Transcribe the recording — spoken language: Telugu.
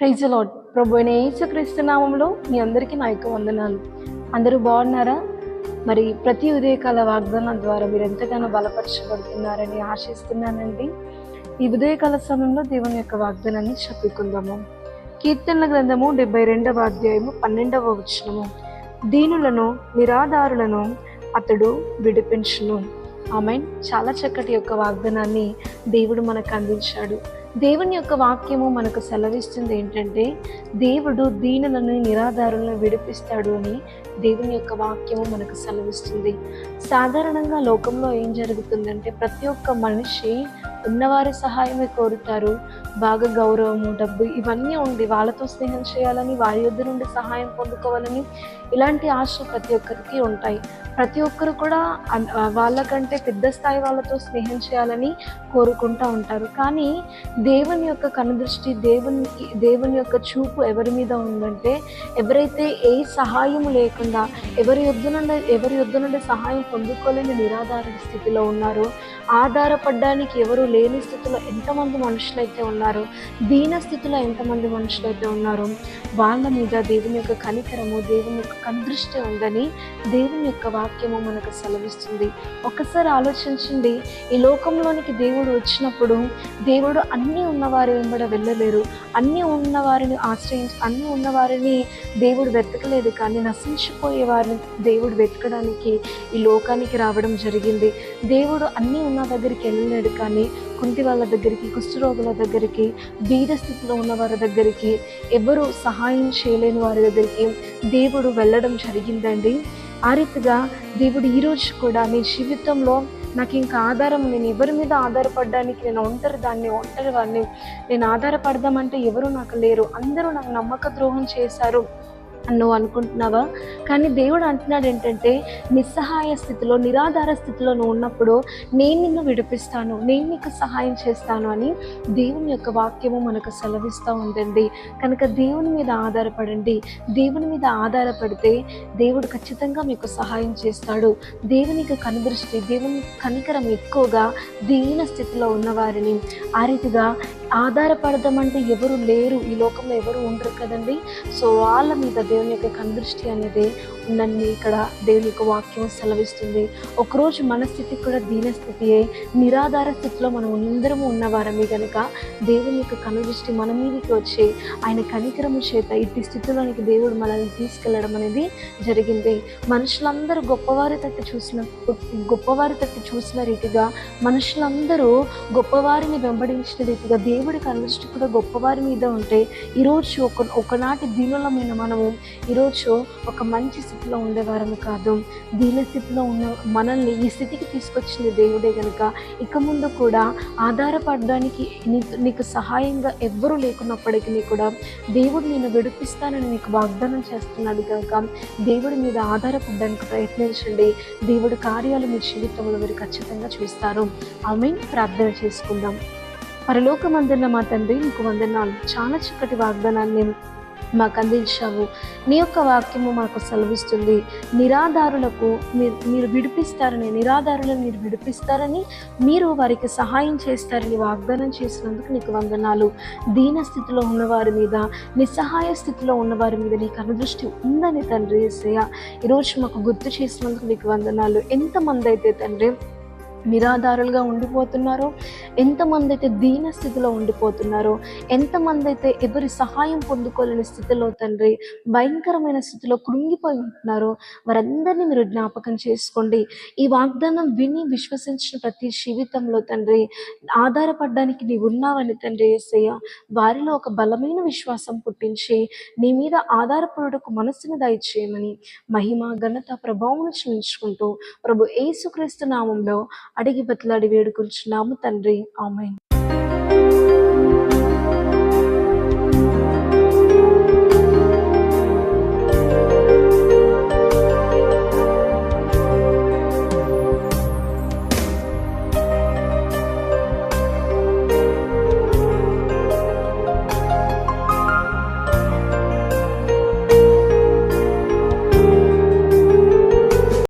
Praise the lord. ప్రభు అయిన యేసుక్రీస్తు నామములో మీ అందరికీ నా యొక్క వందనాలు. అందరూ బాగున్నారా? మరి ప్రతి ఉదయకాల వాగ్దానం ద్వారా మీరు ఎంతగానో బలపరచబడుతున్నారని ఆశిస్తున్నానండి. ఈ ఉదయకాల సమయంలో దేవుని యొక్క వాగ్దానాన్ని చెప్పుకుందాము. కీర్తనల గ్రంథము 72వ అధ్యాయము 12వ వచనము. దీనులను నిరాధారులను అతడు విడిపించును. ఆమేన్. చాలా చక్కటి యొక్క వాగ్దానాన్ని దేవుడు మనకు అందించాడు. దేవుని యొక్క వాక్యము మనకు సెలవిస్తుంది ఏంటంటే, దేవుడు దీనులను నిరాధారులను విడిపిస్తాడు అని దేవుని యొక్క వాక్యము మనకు సెలవిస్తుంది. సాధారణంగా లోకంలో ఏం జరుగుతుందంటే, ప్రతి ఒక్క మనిషి ఉన్నవారి సహాయమే కోరుతారు. బాగా గౌరవము, డబ్బు ఇవన్నీ ఉండి వాళ్ళతో స్నేహం చేయాలని, వారి యొద్ద నుండి సహాయం పొందుకోవాలని ఇలాంటి ఆశలు ప్రతి ఒక్కరికి ఉంటాయి. ప్రతి ఒక్కరు కూడా వాళ్ళకంటే పెద్ద స్థాయి వాళ్ళతో స్నేహం చేయాలని కోరుకుంటూ ఉంటారు. కానీ దేవుని యొక్క కనుదృష్టి, దేవుని యొక్క చూపు ఎవరి మీద ఉందంటే, ఎవరైతే ఏ సహాయం లేకుండా ఎవరి యొద్ద నుండి సహాయం పొందుకోలేని నిరాధార స్థితిలో ఉన్నారో, ఆధారపడడానికి ఎవరు లేని స్థితిలో ఎంతమంది మనుషులైతే ఉన్నారో, దీన స్థితిలో ఎంతమంది మనుషులైతే ఉన్నారో, వాళ్ళ మీద దేవుని యొక్క కనికరము, దేవుని యొక్క కనుదృష్టి ఉందని దేవుని యొక్క వాక్యము మనకు సెలవిస్తుంది. ఒక్కసారి ఆలోచించండి. ఈ లోకంలోనికి దేవుడు వచ్చినప్పుడు, దేవుడు అన్నీ ఉన్నవారి వెంబడ వెళ్ళలేరు. అన్నీ ఉన్నవారిని అన్నీ ఉన్నవారిని దేవుడు వెతకలేదు. కానీ నశించిపోయే వారిని దేవుడు వెతకడానికి ఈ లోకానికి రావడం జరిగింది. దేవుడు అన్నీ ఉన్న దగ్గరికి వెళ్ళలేడు. కానీ కుంటి వాళ్ళ దగ్గరికి, కుష్ఠరోగుల దగ్గరికి, బీద స్థితిలో ఉన్న వారి దగ్గరికి, ఎవరు సహాయం చేయలేని వారి దగ్గరికి దేవుడు వెళ్ళడం జరిగిందండి. ఆ రీతిగా దేవుడు ఈరోజు కూడా నీ జీవితంలో నాకు ఇంకా ఆధారం, నేను ఎవరి మీద ఆధారపడడానికి, నేను ఒంటరి వాడిని, నేను ఆధారపడదామంటే ఎవరు నాకు లేరు, అందరూ నాకు నమ్మక ద్రోహం చేశారు నువ్వు అనుకుంటున్నావా? కానీ దేవుడు అంటున్నాడు ఏంటంటే, నిస్సహాయ స్థితిలో, నిరాధార స్థితిలో నువ్వు ఉన్నప్పుడు నేను నిన్ను విడిపిస్తాను, నేను నీకు సహాయం చేస్తాను అని దేవుని యొక్క వాక్యము మనకు సెలవిస్తూ ఉందండి. కనుక దేవుని మీద ఆధారపడండి. దేవుని మీద ఆధారపడితే దేవుడు ఖచ్చితంగా మీకు సహాయం చేస్తాడు. దేవునికి కనుదృష్టి, దేవుని కనికరం ఎక్కువగా దీన స్థితిలో ఉన్నవారిని, ఆ రీతిగా ఆధారపడదామంటే ఎవరు లేరు, ఈ లోకంలో ఎవరు ఉండరు కదండి. సో వాళ్ళ మీద దేవుని యొక్క కనుదృష్టి అనేది ఉందని ఇక్కడ దేవుని యొక్క వాక్యం సెలవిస్తుంది. ఒకరోజు మన స్థితి కూడా దీనస్థితియే, నిరాధార స్థితిలో మనం అందరము ఉన్నవారమే కనుక దేవుని యొక్క కనుదృష్టి మన మీదకి వచ్చి ఆయన కనికరము చేత ఇట్టి స్థితిలోనికి దేవుడు మనల్ని తీసుకెళ్లడం అనేది జరిగింది. మనుషులందరూ గొప్పవారి తట్టు చూసిన రీతిగా, మనుషులందరూ గొప్పవారిని వెంబడించిన రీతిగా దేవుడి కనుదృష్టి కూడా గొప్పవారి మీద ఉంటే, ఈరోజు ఒకనాటి దీనులమైన మనము ఈరోజు ఒక మంచి స్థితిలో ఉండేవారము కాదు. దీన స్థితిలో ఉన్న మనల్ని ఈ స్థితికి తీసుకొచ్చింది దేవుడే కనుక ఇక ముందు కూడా ఆధారపడడానికి నీకు సహాయంగా ఎవ్వరూ లేకున్నప్పటికీ కూడా దేవుడు నేను విడిపిస్తానని నీకు వాగ్దానం చేస్తున్నాడు కనుక దేవుడి మీద ఆధారపడడానికి ప్రయత్నించండి. దేవుడి కార్యాలు మీ జీవితంలో మీరు ఖచ్చితంగా చూస్తారు. ఆమేన్. ప్రార్థన చేసుకుందాం. పరలోకమందున్న మా తండ్రి, నీకు వందనాలు. చాలా చక్కటి వాగ్దానాన్ని మాకు అందించావు. నీ యొక్క వాక్యము మాకు సెలవిస్తుంది, నిరాధారులను మీరు విడిపిస్తారని, మీరు వారికి సహాయం చేస్తారని వాగ్దానం చేసినందుకు నీకు వందనాలు. దీన స్థితిలో ఉన్నవారి మీద, నిస్సహాయ స్థితిలో ఉన్నవారి మీద నీ కనుదృష్టి ఉందని తండ్రి యేసయ్య ఈరోజు మాకు గుర్తు చేసినందుకు నీకు వందనాలు. ఎంతమంది అయితే తండ్రి నిరాధారులుగా ఉండిపోతున్నారో, ఎంతమంది అయితే దీన స్థితిలో ఉండిపోతున్నారో, ఎంతమంది అయితే ఎవరి సహాయం పొందుకోలేని స్థితిలో తండ్రి భయంకరమైన స్థితిలో కృంగిపోయి ఉంటున్నారో, వారందరినీ మీరు జ్ఞాపకం చేసుకోండి. ఈ వాగ్దానం విని విశ్వసించిన ప్రతి జీవితంలో తండ్రి ఆధారపడడానికి నీవు ఉన్నావని తండ్రి యేసయ్య వారిలో ఒక బలమైన విశ్వాసం పుట్టించి నీ మీద ఆధారపడుటకు మనసును దయచేయమని మహిమ, ఘనత, ప్రభావం చూపించుకుంటూ ప్రభు యేసుక్రీస్తు నామంలో అడిగి బతిలాడి వేడుకొంచున్నాము తండ్రి. ఆమేన్.